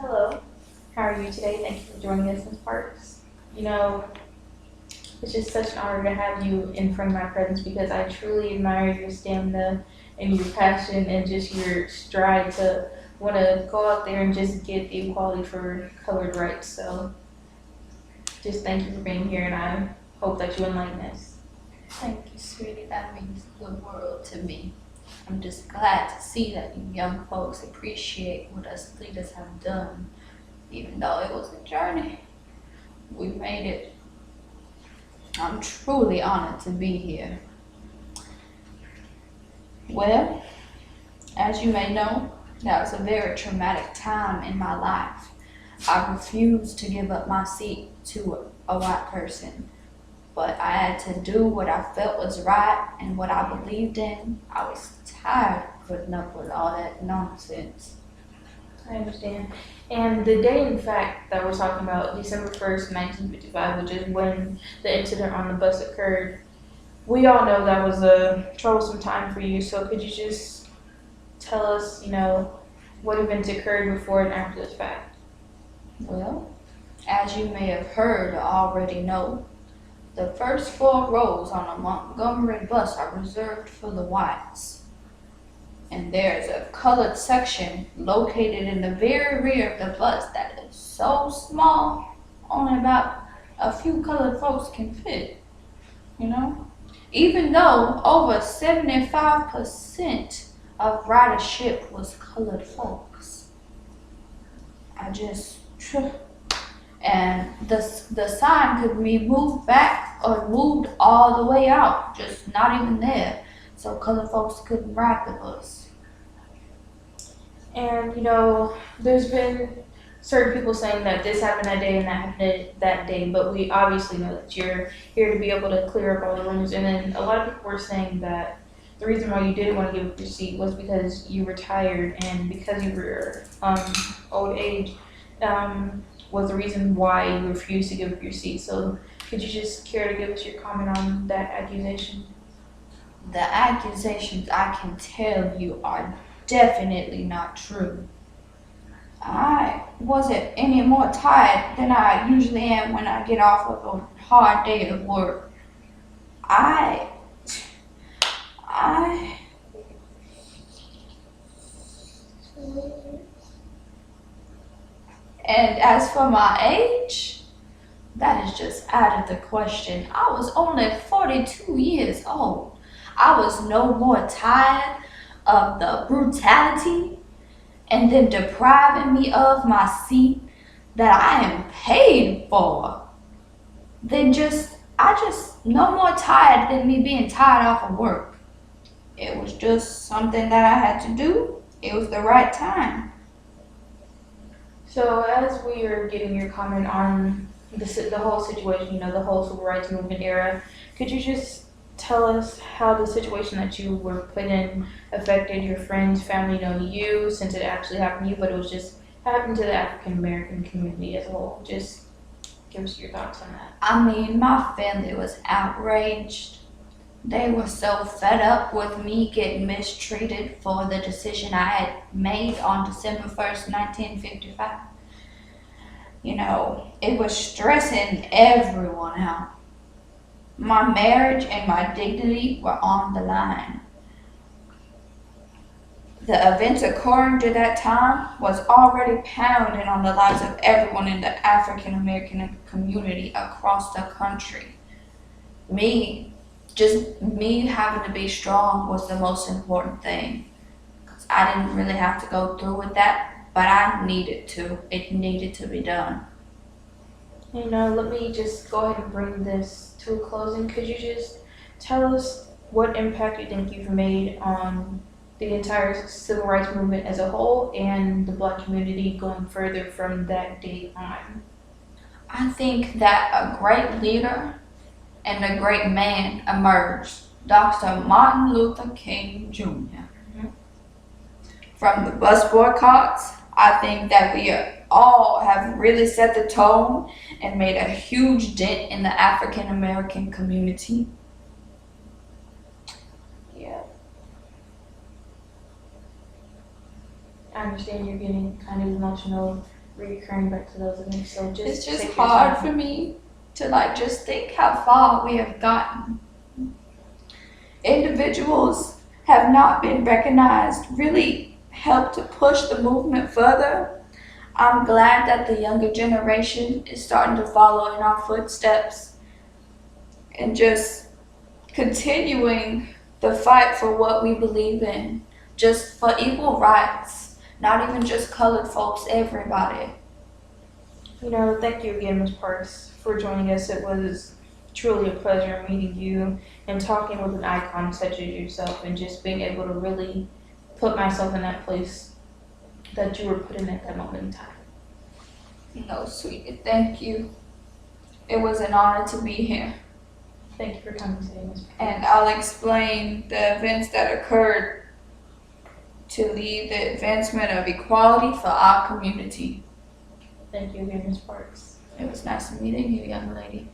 Hello, how are you today? Thank you for joining us, Ms. Parks. You know, it's just such an honor to have you in front of my presence because I truly admire your stamina and your passion and just your stride to want to go out there and just get the equality for colored rights. So just thank you for being here and I hope that you enlighten us. Thank you, sweetie. That means the world to me. I'm just glad to see that you young folks appreciate what us leaders have done, even though it was a journey. We made it. I'm truly honored to be here. Well, as you may know, that was a very traumatic time in my life. I refused to give up my seat to a white person, but I had to do what I felt was right and what I believed in. I was tired of putting up with all that nonsense. I understand. And the day, in fact, that we're talking about, December 1st, 1955, which is when the incident on the bus occurred, we all know that was a troublesome time for you. So could you just tell us, what events occurred before and after this fact? Well, as you may have heard or already know, the first 4 rows on a Montgomery bus are reserved for the whites. And there's a colored section located in the very rear of the bus that is so small, only about a few colored folks can fit, you know? Even though over 75% of ridership was colored folks. I just, and the sign could be moved back or moved all the way out, just not even there, so colored folks couldn't ride the bus. And there's been certain people saying that this happened that day and that happened that day, but we obviously know that you're here to be able to clear up all the rumors. And then a lot of people were saying that the reason why you didn't want to give up your seat was because you were tired and because you were old age was the reason why you refused to give up your seat. So could you just care to give us your comment on that accusation? The accusations, I can tell you, are definitely not true. I wasn't any more tired than I usually am when I get off of a hard day of work. I And as for my age, that is just out of the question. I was only 42 years old. I was no more tired of the brutality and them depriving me of my seat that I am paid for I just no more tired than me being tired off of work. It was just something that I had to do. It was the right time. So as we are getting your comment on the whole situation, the whole civil rights movement era, could you just tell us how the situation that you were put in affected your friends, family, you, since it actually happened to you, but it was just happened to the African American community as a whole? Just give us your thoughts on that. I mean, my family was outraged. They were so fed up with me getting mistreated for the decision I had made on December 1st, 1955. It was stressing everyone out. My marriage and my dignity were on the line. The events occurring during that time was already pounding on the lives of everyone in the African American community across the country. Just me having to be strong was the most important thing. 'Cause I didn't really have to go through with that, but I needed to. It needed to be done. Let me just go ahead and bring this to a closing. Could you just tell us what impact you think you've made on the entire civil rights movement as a whole and the Black community going further from that date on? I think that a great leader and a great man emerged, Dr. Martin Luther King Jr. From the bus boycotts, I think that we all have really set the tone and made a huge dent in the African American community. Yeah. I understand you're getting kind of emotional reoccurring back to those events. So just It's just take your hard time. for me to like just think how far we have gotten. Individuals have not been recognized, really helped to push the movement further. I'm glad that the younger generation is starting to follow in our footsteps and just continuing the fight for what we believe in, just for equal rights, not even just colored folks, everybody. Thank you again, Ms. Parks, for joining us. It was truly a pleasure meeting you and talking with an icon such as yourself and just being able to really put myself in that place that you were put in at that moment in time. No, sweetie, thank you. It was an honor to be here. Thank you for coming today, Ms. Parks. And I'll explain the events that occurred to lead the advancement of equality for our community. Thank you again, Ms. Parks. It was nice meeting you, young lady.